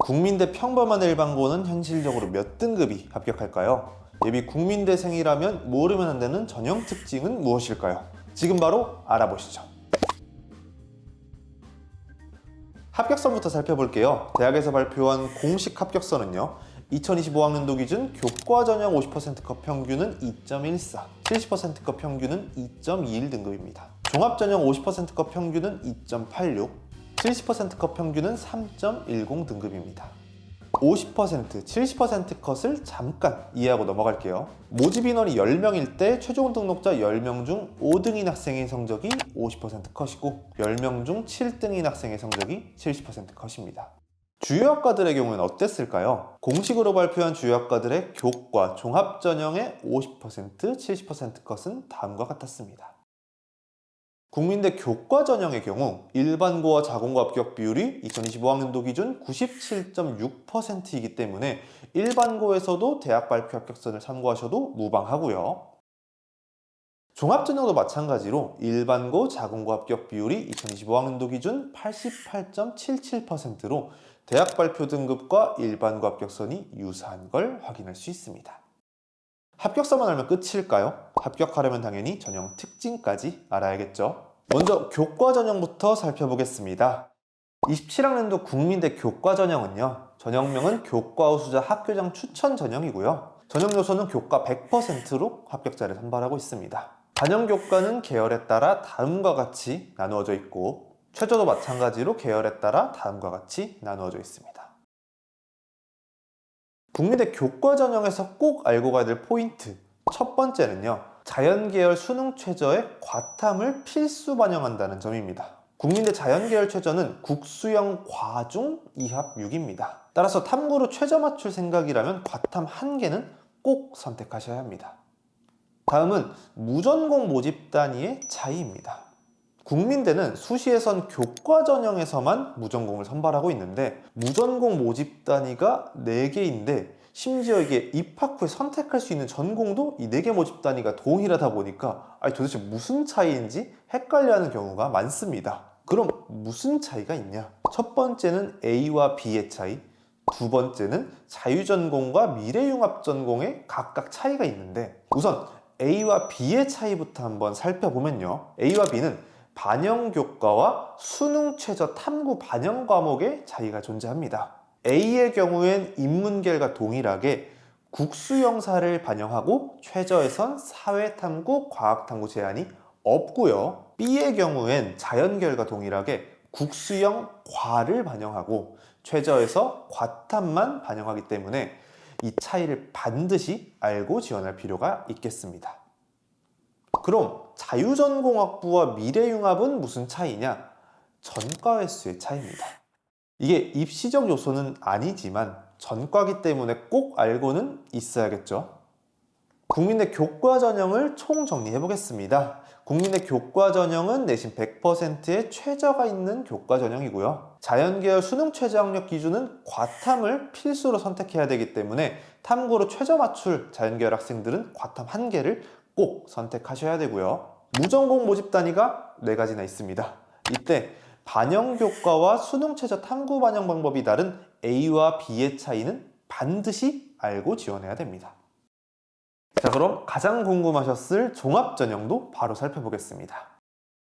국민대 평범한 일반고는 현실적으로 몇 등급이 합격할까요? 예비 국민대생이라면 모르면 안 되는 전형 특징은 무엇일까요? 지금 바로 알아보시죠. 합격선부터 살펴볼게요. 대학에서 발표한 공식 합격선은요. 2025학년도 기준 교과 전형 50%컷 평균은 2.14, 70%컷 평균은 2.21 등급입니다. 종합 전형 50%컷 평균은 2.86, 70%컷 평균은 3.10 등급입니다. 50%, 70% 컷을 잠깐 이해하고 넘어갈게요. 모집 인원이 10명일 때 최종 등록자 10명 중 5등인 학생의 성적이 50% 컷이고 10명 중 7등인 학생의 성적이 70% 컷입니다. 주요 학과들의 경우는 어땠을까요? 공식으로 발표한 주요 학과들의 교과, 종합 전형의 50%, 70% 컷은 다음과 같았습니다. 국민대 교과 전형의 경우 일반고와 자공고 합격 비율이 2025학년도 기준 97.6%이기 때문에 일반고에서도 대학 발표 합격선을 참고하셔도 무방하고요. 종합 전형도 마찬가지로 일반고, 자공고 합격 비율이 2025학년도 기준 88.77%로 대학 발표 등급과 일반고 합격선이 유사한 걸 확인할 수 있습니다. 합격서만 알면 끝일까요? 합격하려면 당연히 전형 특징까지 알아야겠죠. 먼저 교과 전형부터 살펴보겠습니다. 27학년도 국민대 교과 전형은요. 전형명은 교과 우수자 학교장 추천 전형이고요. 전형 요소는 교과 100%로 합격자를 선발하고 있습니다. 반영 교과는 계열에 따라 다음과 같이 나누어져 있고 최저도 마찬가지로 계열에 따라 다음과 같이 나누어져 있습니다. 국민대 교과 전형에서 꼭 알고 가야 될 포인트 첫 번째는요. 자연계열 수능 최저의 과탐을 필수 반영한다는 점입니다. 국민대 자연계열 최저는 국수형 과중 2합 6입니다. 따라서 탐구로 최저 맞출 생각이라면 과탐 1개는 꼭 선택하셔야 합니다. 다음은 무전공 모집 단위의 차이입니다. 국민대는 수시에선 교과 전형에서만 무전공을 선발하고 있는데 무전공 모집 단위가 4개인데 심지어 이게 입학 후에 선택할 수 있는 전공도 이 4개 모집 단위가 동일하다 보니까 도대체 무슨 차이인지 헷갈려하는 경우가 많습니다. 그럼 무슨 차이가 있냐? 첫 번째는 A와 B의 차이, 두 번째는 자유전공과 미래융합전공의 각각 차이가 있는데 우선 A와 B의 차이부터 한번 살펴보면요. A와 B는 반영 교과와 수능 최저 탐구 반영 과목의 차이가 존재합니다. A의 경우엔 인문계열과 동일하게 국수형사를 반영하고 최저에선 사회탐구, 과학탐구 제한이 없고요. B의 경우엔 자연계열과 동일하게 국수형 과를 반영하고 최저에서 과탐만 반영하기 때문에 이 차이를 반드시 알고 지원할 필요가 있겠습니다. 그럼 자유전공학부와 미래융합은 무슨 차이냐? 전과 횟수의 차이입니다. 이게 입시적 요소는 아니지만 전과기 때문에 꼭 알고는 있어야겠죠. 국민대 교과 전형을 총 정리해 보겠습니다. 국민대 교과 전형은 내신 100%의 최저가 있는 교과 전형이고요. 자연계열 수능 최저 학력 기준은 과탐을 필수로 선택해야 되기 때문에 탐구로 최저 맞출 자연계열 학생들은 과탐 1개를 꼭 선택하셔야 되고요. 무전공 모집 단위가 4가지나 있습니다. 이때 반영 교과와 수능 최저 탐구 반영 방법이 다른 A와 B의 차이는 반드시 알고 지원해야 됩니다. 자, 그럼 가장 궁금하셨을 종합전형도 바로 살펴보겠습니다.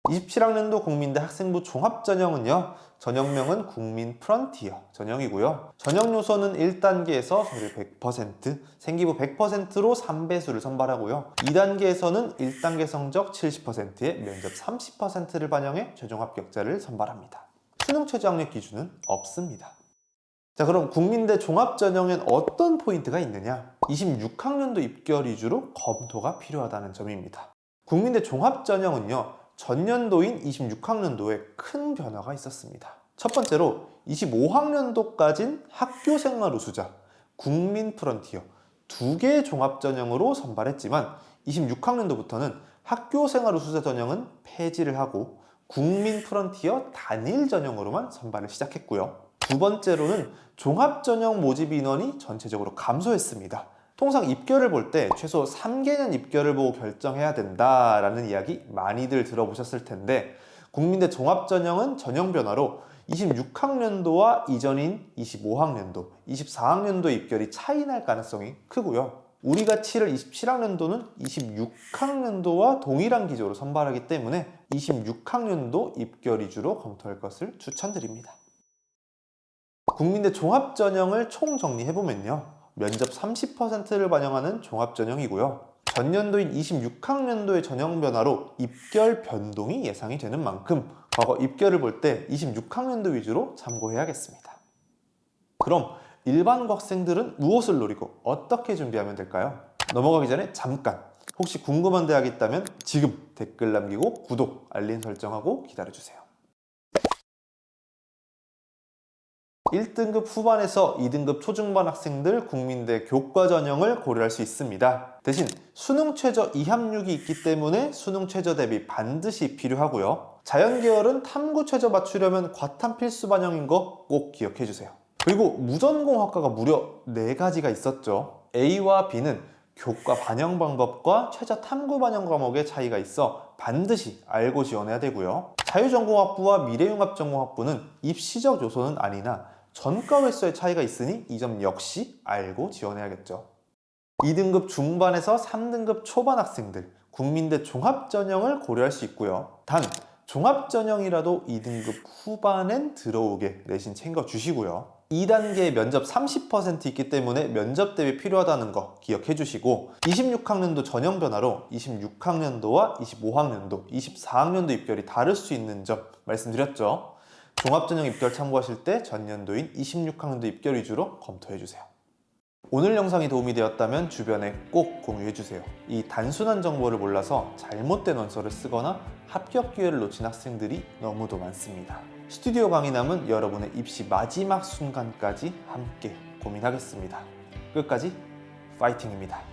27학년도 국민대 학생부 종합전형은요. 전형명은 국민 프런티어 전형이고요. 전형 요소는 1단계에서 서류 100%, 생기부 100%로 3배수를 선발하고요. 2단계에서는 1단계 성적 70%에 면접 30%를 반영해 최종 합격자를 선발합니다. 수능 최저 학력 기준은 없습니다. 자, 그럼 국민대 종합전형엔 어떤 포인트가 있느냐? 26학년도 입결 위주로 검토가 필요하다는 점입니다. 국민대 종합전형은요. 전년도인 26학년도에 큰 변화가 있었습니다. 첫 번째로 25학년도까진 학교생활 우수자, 국민 프런티어 2개의 종합전형으로 선발했지만 26학년도부터는 학교생활 우수자 전형은 폐지를 하고 국민 프런티어 단일 전형으로만 선발을 시작했고요. 두 번째로는 종합전형 모집 인원이 전체적으로 감소했습니다. 통상 입결을 볼 때 최소 3개년 입결을 보고 결정해야 된다라는 이야기 많이들 들어보셨을 텐데 국민대 종합전형은 전형 변화로 26학년도와 이전인 25학년도, 24학년도 입결이 차이 날 가능성이 크고요. 우리가 치를 27학년도는 26학년도와 동일한 기조로 선발하기 때문에 26학년도 입결 위주로 검토할 것을 추천드립니다. 국민대 종합전형을 총 정리해보면요. 면접 30%를 반영하는 종합전형이고요. 전년도인 26학년도의 전형 변화로 입결 변동이 예상이 되는 만큼 과거 입결을 볼 때 26학년도 위주로 참고해야겠습니다. 그럼 일반고 학생들은 무엇을 노리고 어떻게 준비하면 될까요? 넘어가기 전에 잠깐, 혹시 궁금한 대학이 있다면 지금 댓글 남기고 구독, 알림 설정하고 기다려주세요. 1등급 후반에서 2등급 초중반 학생들 국민대 교과 전형을 고려할 수 있습니다. 대신 수능 최저 이합육이 있기 때문에 수능 최저 대비 반드시 필요하고요. 자연계열은 탐구 최저 맞추려면 과탐 필수 반영인 거 꼭 기억해 주세요. 그리고 무전공학과가 무려 4가지가 있었죠. A와 B는 교과 반영 방법과 최저 탐구 반영 과목의 차이가 있어 반드시 알고 지원해야 되고요. 자유전공학부와 미래융합전공학부는 입시적 요소는 아니나 전과 횟수의 차이가 있으니 이 점 역시 알고 지원해야겠죠. 2등급 중반에서 3등급 초반 학생들 국민대 종합전형을 고려할 수 있고요. 단 종합전형이라도 2등급 후반엔 들어오게 내신 챙겨주시고요. 2단계에 면접 30% 있기 때문에 면접 대비 필요하다는 거 기억해 주시고 26학년도 전형 변화로 26학년도와 25학년도, 24학년도 입결이 다를 수 있는 점 말씀드렸죠. 종합전형 입결 참고하실 때 전년도인 26학년도 입결 위주로 검토해 주세요. 오늘 영상이 도움이 되었다면 주변에 꼭 공유해 주세요. 이 단순한 정보를 몰라서 잘못된 원서를 쓰거나 합격 기회를 놓친 학생들이 너무도 많습니다. 스튜디오 강의남은 여러분의 입시 마지막 순간까지 함께 고민하겠습니다. 끝까지 파이팅입니다.